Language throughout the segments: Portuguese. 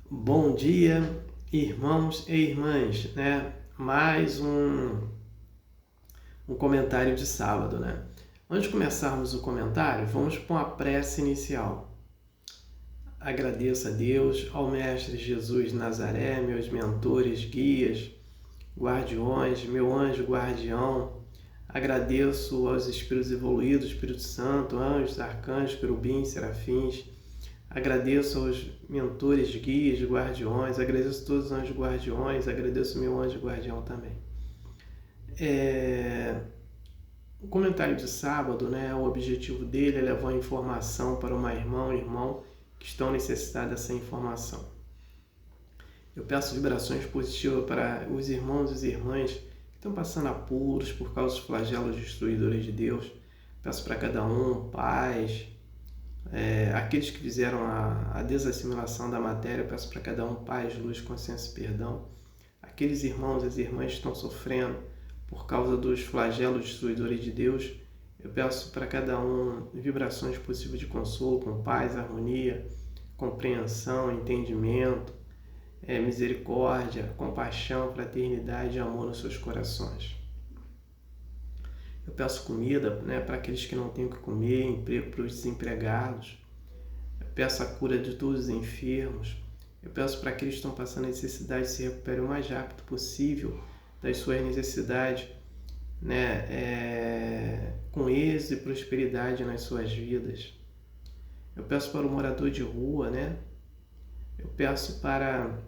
Bom dia, irmãos e irmãs, né? Mais um comentário de sábado, né? Antes de começarmos o comentário, vamos para uma prece inicial. Agradeço a Deus, ao Mestre Jesus Nazaré, meus mentores, guias, guardiões, meu anjo guardião. Agradeço aos Espíritos evoluídos, Espírito Santo, anjos, arcanjos, querubins, serafins. Agradeço aos mentores, guias, guardiões, agradeço a todos os anjos guardiões, agradeço o meu anjo guardião também. O comentário de sábado, né, o objetivo dele é levar informação para uma irmã ou irmão que estão necessitados dessa informação. Eu peço vibrações positivas para os irmãos e as irmãs que estão passando apuros por causa dos flagelos destruidores de Deus. Peço para cada um paz. Aqueles que fizeram a desassimilação da matéria, eu peço para cada um paz, luz, consciência e perdão. Aqueles irmãos e as irmãs que estão sofrendo por causa dos flagelos destruidores de Deus, eu peço para cada um vibrações possíveis de consolo, com paz, harmonia, compreensão, entendimento, misericórdia, compaixão, fraternidade e amor nos seus corações. Eu peço comida, né, para aqueles que não têm o que comer, emprego para os desempregados. Eu peço a cura de todos os enfermos. Eu peço para aqueles que estão passando necessidade se recuperem o mais rápido possível das suas necessidades, né, com êxito e prosperidade nas suas vidas. Eu peço para o morador de rua, né? Eu peço para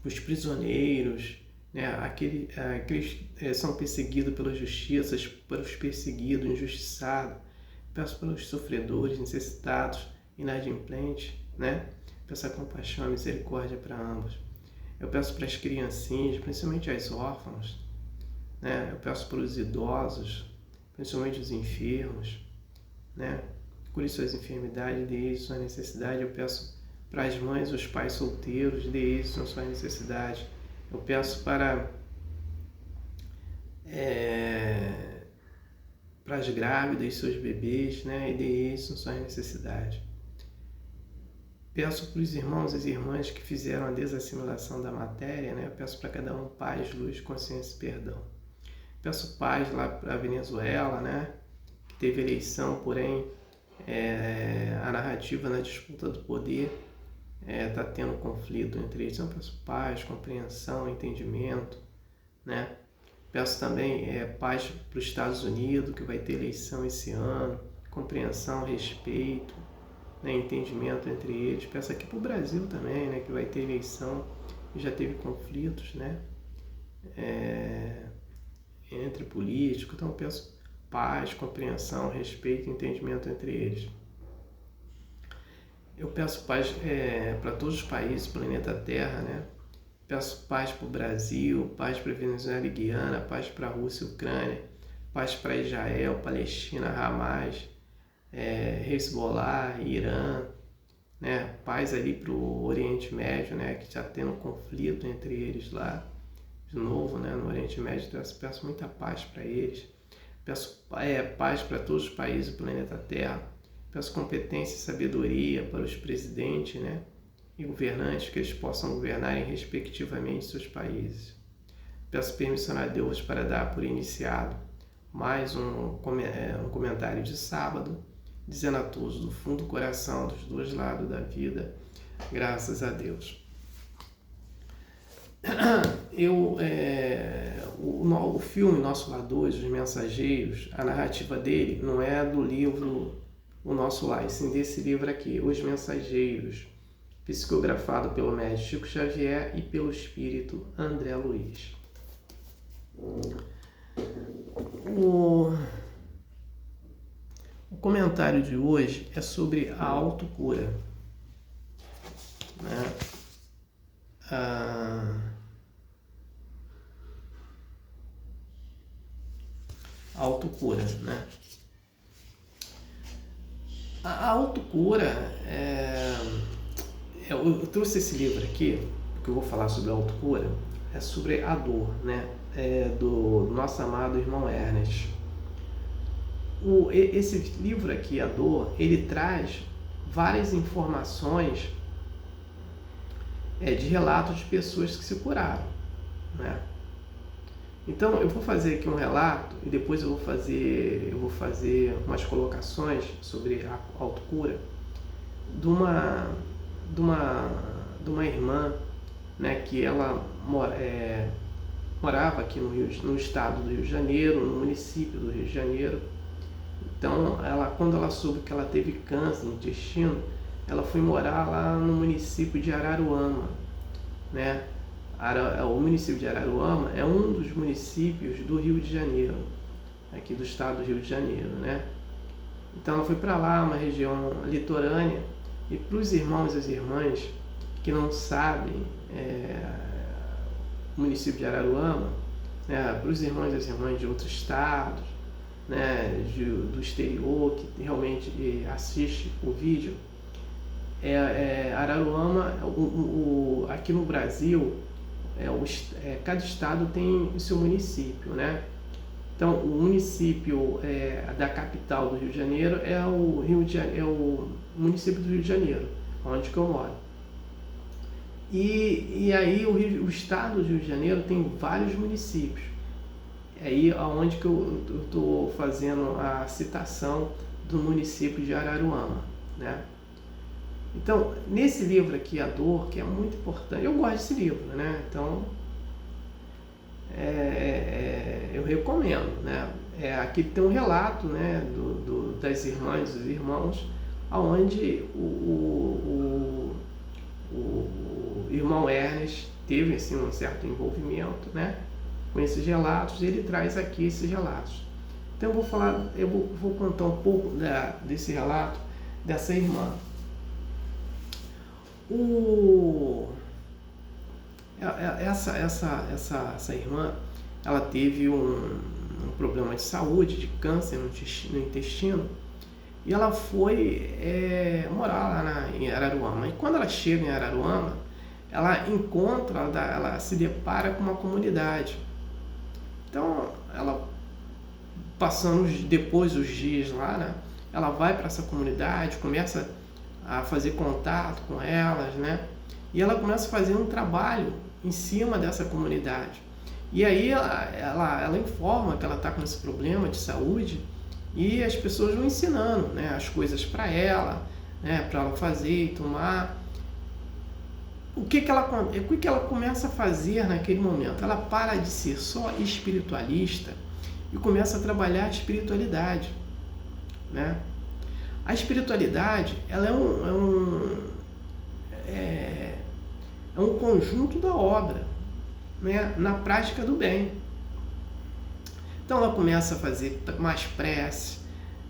os prisioneiros, né, aqueles são perseguidos pela justiça, para os perseguidos, injustiçados. Peço para os sofredores, necessitados, inadimplentes, né? Peço a compaixão e a misericórdia para ambos. Eu peço para as criancinhas, principalmente as órfãos, né? Eu peço para os idosos, principalmente os enfermos, né? Cure suas enfermidades, dê êxito na necessidade. Eu peço para as mães, os pais solteiros, dê êxito na sua necessidade. Eu peço para as grávidas e seus bebês, né? E dê êxito na sua necessidade. Peço para os irmãos e as irmãs que fizeram a desassimilação da matéria, né? Eu peço para cada um paz, luz, consciência e perdão. Peço paz lá para a Venezuela, né? Que teve eleição, porém a narrativa na disputa do poder está tendo conflito entre eles. Então, peço paz, compreensão, entendimento, né? Peço também paz para os Estados Unidos, que vai ter eleição esse ano, compreensão, respeito, né? Entendimento entre eles. Peço aqui para o Brasil também, né? Que vai ter eleição e já teve conflitos, né? Entre políticos. Então, peço paz, compreensão, respeito e entendimento entre eles. Eu peço paz para todos os países do planeta Terra, né? Peço paz para o Brasil, paz para a Venezuela e Guiana, paz para a Rússia e Ucrânia, paz para Israel, Palestina, Hamas, Hezbollah, Irã, né? Paz ali para o Oriente Médio, né? Que está tendo um conflito entre eles lá, de novo, né? No Oriente Médio. Então, eu peço muita paz para eles. Peço paz para todos os países do planeta Terra. Peço competência e sabedoria para os presidentes, né, e governantes, que eles possam governarem respectivamente seus países. Peço permissão a Deus para dar por iniciado mais um comentário de sábado, dizendo a todos do fundo do coração, dos dois lados da vida, graças a Deus. O filme Nosso Lar 2, Os Mensageiros, a narrativa dele não é do livro O Nosso Lar, e sim desse livro aqui, Os Mensageiros, psicografado pelo médium Chico Xavier e pelo espírito André Luiz. O comentário de hoje é sobre a autocura, né? A autocura, né? A autocura eu trouxe esse livro aqui, que eu vou falar sobre a autocura, é sobre a dor, né? Do nosso amado irmão Ernest. Esse livro aqui, A Dor, ele traz várias informações de relatos de pessoas que se curaram, né? Então eu vou fazer aqui um relato e depois eu vou fazer umas colocações sobre a autocura de uma irmã, né, que ela morava aqui no estado do Rio de Janeiro, no município do Rio de Janeiro. Então, quando ela soube que ela teve câncer no intestino, ela foi morar lá no município de Araruama, né? O município de Araruama é um dos municípios do Rio de Janeiro, aqui do estado do Rio de Janeiro, né? Então ela foi para lá, uma região litorânea, e para os irmãos e as irmãs que não sabem o município de Araruama, né, para os irmãos e as irmãs de outros estados, né, do exterior, que realmente assiste o vídeo, Araruama, aqui no Brasil, cada estado tem o seu município, né? Então, o município da capital do Rio de Janeiro é o município do Rio de Janeiro, onde que eu moro. E aí o estado do Rio de Janeiro tem vários municípios. É aí onde que eu estou fazendo a citação do município de Araruama, né? Então, nesse livro aqui, A Dor, que é muito importante, eu gosto desse livro, né? Então, eu recomendo, né? Aqui tem um relato, né, das irmãs e dos irmãos, onde o irmão Ernest teve assim, um certo envolvimento, né, com esses relatos, e ele traz aqui esses relatos. Então eu vou contar um pouco desse relato dessa irmã. Essa irmã, ela teve um problema de saúde, de câncer no intestino, e ela foi morar lá em Araruama. E quando ela chega em Araruama, ela se depara com uma comunidade. Então, ela passando depois os dias lá, né, ela vai para essa comunidade, começa a fazer contato com elas, né? E ela começa a fazer um trabalho em cima dessa comunidade. E aí ela informa que ela está com esse problema de saúde, e as pessoas vão ensinando, né, as coisas para ela, né, para ela fazer e tomar. O que ela começa a fazer naquele momento? Ela para de ser só espiritualista e começa a trabalhar a espiritualidade, né? A espiritualidade, ela é um conjunto da obra, né, na prática do bem. Então ela começa a fazer mais prece,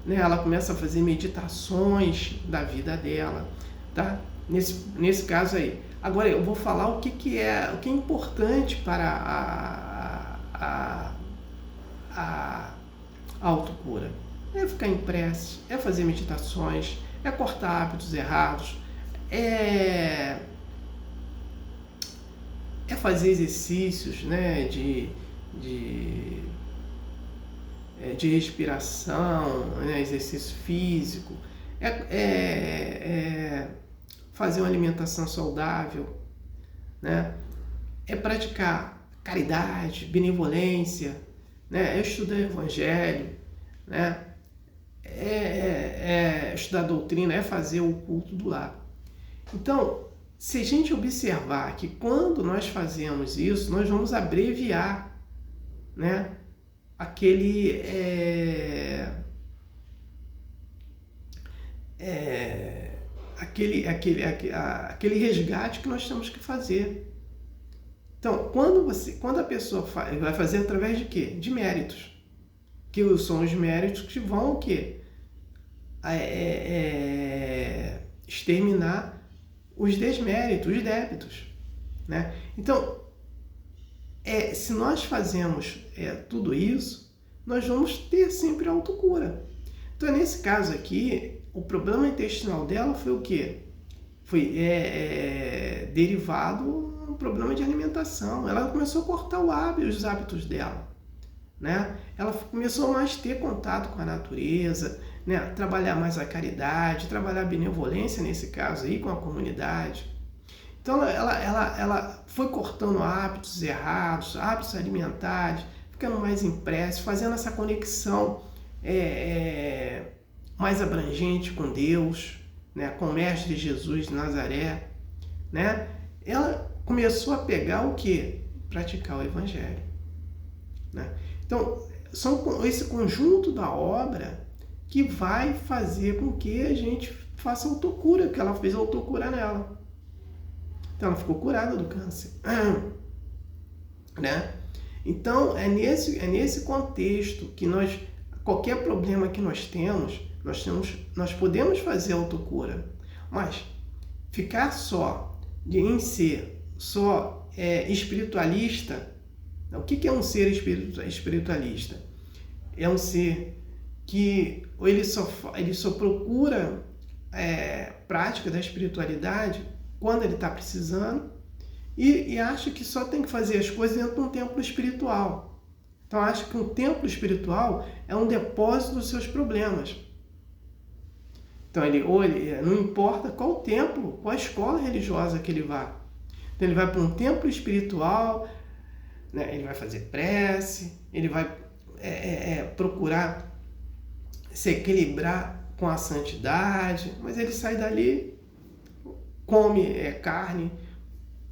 né, ela começa a fazer meditações da vida dela, tá? Nesse caso aí. Agora eu vou falar o que é importante para a autocura. É ficar em prece, é fazer meditações, é cortar hábitos errados, é fazer exercícios, né, de respiração, né, exercício físico, fazer uma alimentação saudável, né, é praticar caridade, benevolência, né, é estudar o evangelho, né, estudar a doutrina, é fazer o culto do lar. Então, se a gente observar que quando nós fazemos isso, nós vamos abreviar, né, aquele resgate que nós temos que fazer. Então, quando a pessoa vai fazer através de quê? De méritos. Que são os méritos que vão o quê? Exterminar os desméritos, os débitos, né? Então, se nós fazemos tudo isso, nós vamos ter sempre autocura. Então, nesse caso aqui, o problema intestinal dela foi o quê? Foi derivado de um problema de alimentação. Ela começou a cortar os hábitos dela, né? Ela começou mais a ter contato com a natureza, né? Trabalhar mais a caridade, trabalhar a benevolência, nesse caso aí, com a comunidade. Então ela foi cortando hábitos errados, hábitos alimentares, ficando mais em prece, fazendo essa conexão mais abrangente com Deus, né, com o Mestre Jesus de Nazaré, né? Ela começou a pegar o quê? Praticar o Evangelho, né? Então, são esse conjunto da obra que vai fazer com que a gente faça autocura, que ela fez autocura nela. Então, ela ficou curada do câncer, né? Então, é nesse contexto que qualquer problema que nós podemos fazer autocura, mas ficar em ser espiritualista. O que é um ser espiritualista? É um ser que ele só procura prática da espiritualidade quando ele está precisando e acha que só tem que fazer as coisas dentro de um templo espiritual. Então acha que um templo espiritual é um depósito dos seus problemas. Então não importa qual templo, qual escola religiosa que ele vá. Então ele vai para um templo espiritual, né? Ele vai fazer prece, ele vai procurar se equilibrar com a santidade, mas ele sai dali, come carne,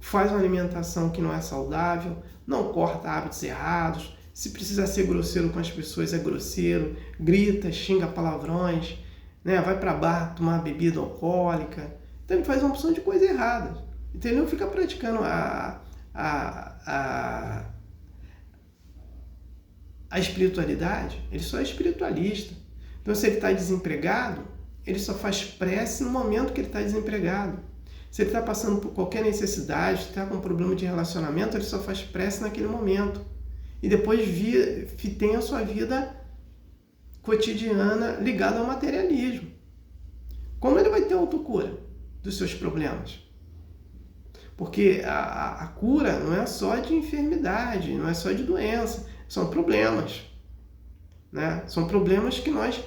faz uma alimentação que não é saudável, não corta hábitos errados, se precisa ser grosseiro com as pessoas é grosseiro, grita, xinga palavrões, né? Vai para bar tomar bebida alcoólica. Então ele faz uma opção de coisa errada. Então ele não fica praticando a espiritualidade, ele só é espiritualista. Então se ele está desempregado, ele só faz prece no momento que ele está desempregado. Se ele está passando por qualquer necessidade, está com um problema de relacionamento, ele só faz prece naquele momento. E depois tem a sua vida cotidiana ligada ao materialismo. Como ele vai ter autocura dos seus problemas? Porque a cura não é só de enfermidade, não é só de doença, são problemas, né? São problemas que nós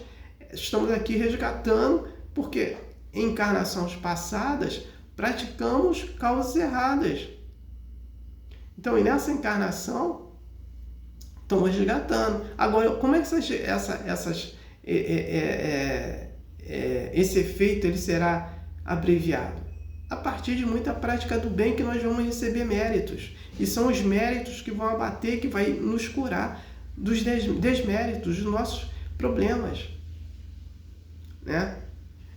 estamos aqui resgatando porque em encarnações passadas praticamos causas erradas. Então, e nessa encarnação estamos resgatando. Agora, como é que esse efeito ele será abreviado? A partir de muita prática do bem que nós vamos receber méritos. E são os méritos que vão abater, que vai nos curar dos desméritos, dos nossos problemas, né?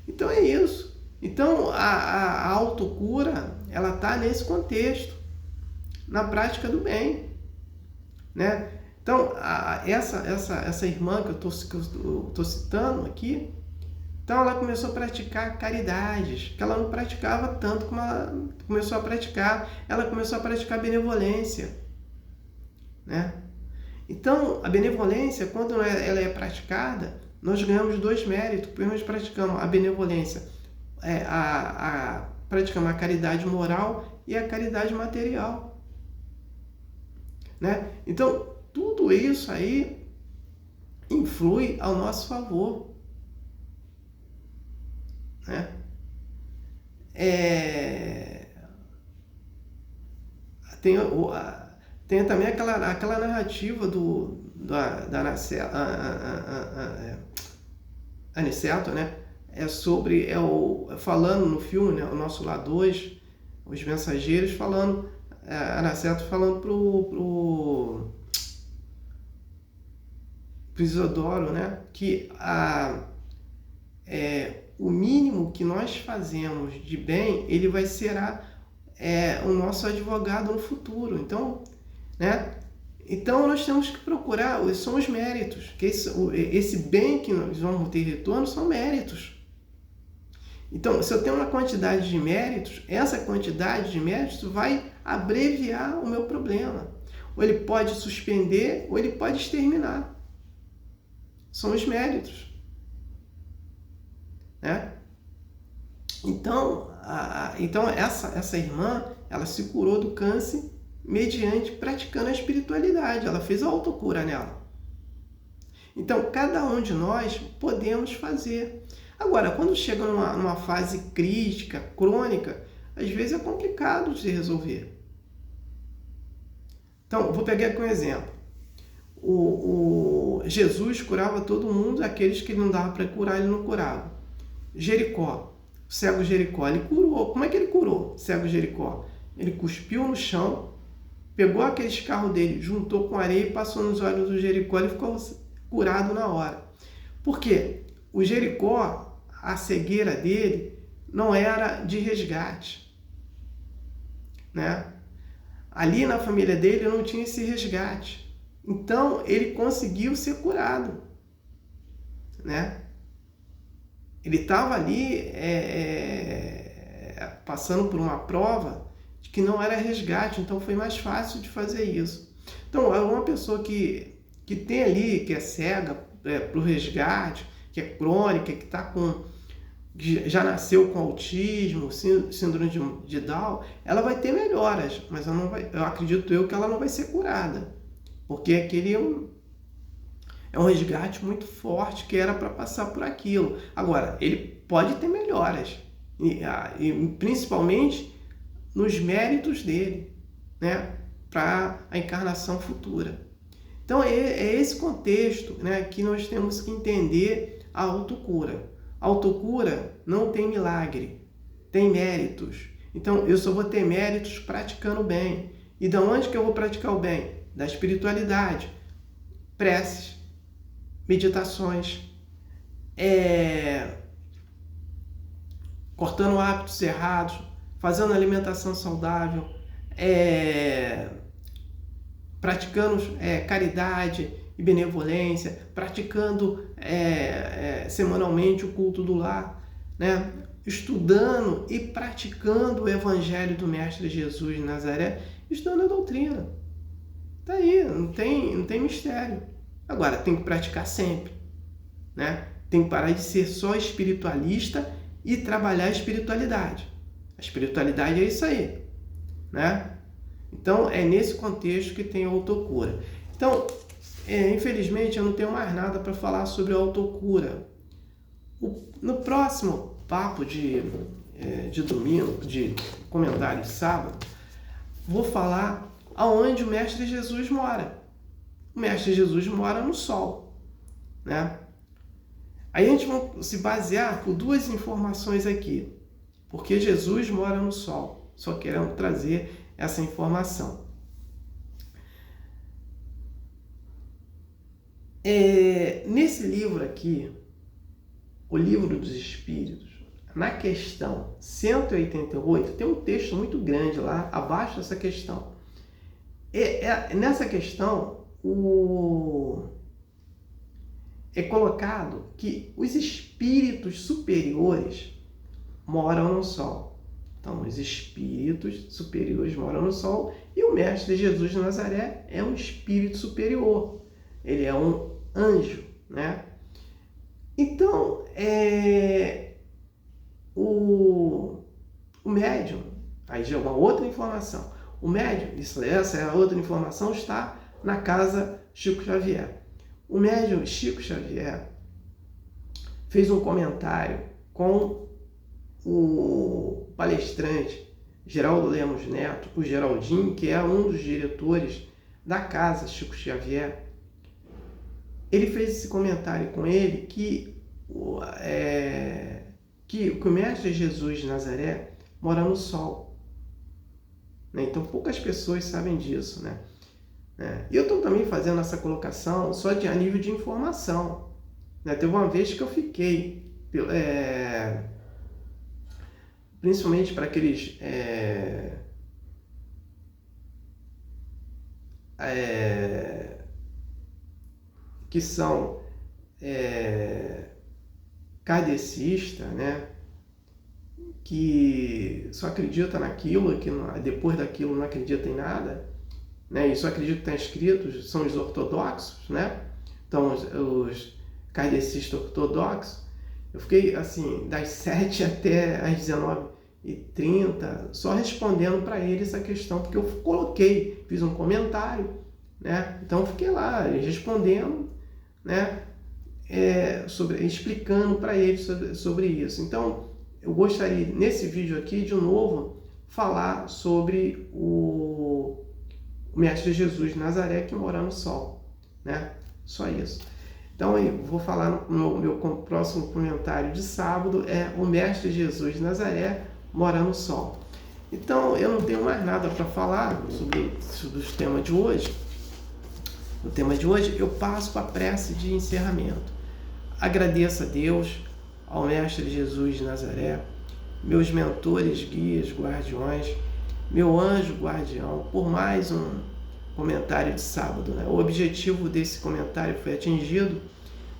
Então é isso. Então a autocura, ela está nesse contexto, na prática do bem, né? Então essa irmã que eu estou citando aqui, então ela começou a praticar caridades, que ela não praticava tanto como ela começou a praticar. Ela começou a praticar benevolência, né? Então, a benevolência, quando ela é praticada, nós ganhamos dois méritos, porque nós praticamos a benevolência, praticamos a caridade moral e a caridade material, né? Então, tudo isso aí influi ao nosso favor, né? Tem também aquela narrativa da Aniceto, né? Falando no filme, né? O Nosso Lar 2, os mensageiros falando, Aniceto falando pro Isidoro, né? Que o mínimo que nós fazemos de bem, ele vai ser o nosso advogado no futuro. Então, né? Então nós temos que procurar, são os méritos, que esse bem que nós vamos ter retorno são méritos. Então, se eu tenho uma quantidade de méritos, essa quantidade de méritos vai abreviar o meu problema. Ou ele pode suspender, ou ele pode exterminar. São os méritos, né? Então essa irmã, ela se curou do câncer mediante praticando a espiritualidade. Ela fez a autocura nela. Então, cada um de nós podemos fazer. Agora, quando chega numa fase crítica, crônica, às vezes é complicado de se resolver. Então, vou pegar aqui um exemplo. Jesus curava todo mundo, aqueles que ele não dava para curar, ele não curava. Jericó, o cego Jericó, ele curou. Como é que ele curou o cego Jericó? Ele cuspiu no chão, pegou aquele escarro dele, juntou com areia e passou nos olhos do Jericó, ele ficou curado na hora. Por quê? O Jericó, a cegueira dele não era de resgate, né? Ali na família dele não tinha esse resgate. Então, ele conseguiu ser curado, né? Ele estava ali passando por uma prova de que não era resgate, então foi mais fácil de fazer isso. Então, uma pessoa que tem ali, que é cega para o resgate, que é crônica, que está já nasceu com autismo, síndrome de Down, ela vai ter melhoras, mas eu acredito que ela não vai ser curada, porque aquele é um resgate muito forte que era para passar por aquilo. Agora, ele pode ter melhoras, e principalmente nos méritos dele, né, para a encarnação futura. Então, é esse contexto, né, que nós temos que entender a autocura. A autocura não tem milagre, tem méritos. Então, eu só vou ter méritos praticando o bem. E de onde que eu vou praticar o bem? Da espiritualidade. Preces, meditações, cortando hábitos errados, fazendo alimentação saudável, praticando caridade e benevolência, praticando semanalmente o culto do lar, né? Estudando e praticando o Evangelho do Mestre Jesus de Nazaré, estudando a doutrina. Tá aí, não tem mistério. Agora, tem que praticar sempre, né? Tem que parar de ser só espiritualista e trabalhar a espiritualidade. A espiritualidade é isso aí, né? Então, é nesse contexto que tem a autocura. Então, infelizmente, eu não tenho mais nada para falar sobre a autocura. No próximo papo de domingo, de comentário de sábado, vou falar aonde o Mestre Jesus mora. O Mestre Jesus mora no sol, né? Aí a gente vai se basear por duas informações aqui. Porque Jesus mora no sol. Só queremos trazer essa informação. Nesse livro aqui, o Livro dos Espíritos, na questão 188, tem um texto muito grande lá, abaixo dessa questão. Nessa questão, é colocado que os espíritos superiores moram no sol. Então, os espíritos superiores moram no sol e o Mestre Jesus de Nazaré é um espírito superior. Ele é um anjo, né? Então, o médium, aí já é uma outra informação. O médium, essa é a outra informação, está na casa Chico Xavier. O médium Chico Xavier fez um comentário com o palestrante Geraldo Lemos Neto, o Geraldinho, que é um dos diretores da casa Chico Xavier. Ele fez esse comentário com ele que o Mestre Jesus de Nazaré mora no sol. Então, poucas pessoas sabem disso, né? E eu estou também fazendo essa colocação só a nível de informação. Teve uma vez que eu fiquei, principalmente para aqueles que são kardecistas, né? Que só acredita naquilo, que depois daquilo não acredita em nada, né? E só acredita que está escrito, são os ortodoxos, né? Então, os kardecistas ortodoxos. Eu fiquei assim, das 7 até as 19h30, só respondendo para eles essa questão, porque eu coloquei, fiz um comentário, né? Então, fiquei lá respondendo, né? Explicando para eles sobre isso. Então, eu gostaria, nesse vídeo aqui, de novo, falar sobre o Mestre Jesus de Nazaré que mora no sol, né? Só isso. Então, eu vou falar no meu próximo comentário de sábado, o Mestre Jesus de Nazaré mora no sol. Então, eu não tenho mais nada para falar sobre o tema de hoje. No tema de hoje, eu passo para a prece de encerramento. Agradeço a Deus, ao Mestre Jesus de Nazaré, meus mentores, guias, guardiões, meu anjo guardião, por mais um comentário de sábado, né? O objetivo desse comentário foi atingido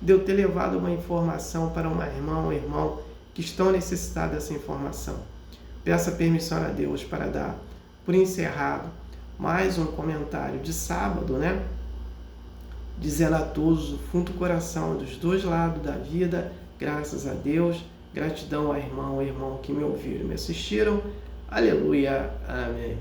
de eu ter levado uma informação para uma irmã ou irmão que estão necessitados dessa informação. Peço a permissão a Deus para dar por encerrado mais um comentário de sábado, né? Dizendo a todos, do fundo do coração, dos dois lados da vida, graças a Deus, gratidão ao irmão que me ouviram e me assistiram. Aleluia. Amém.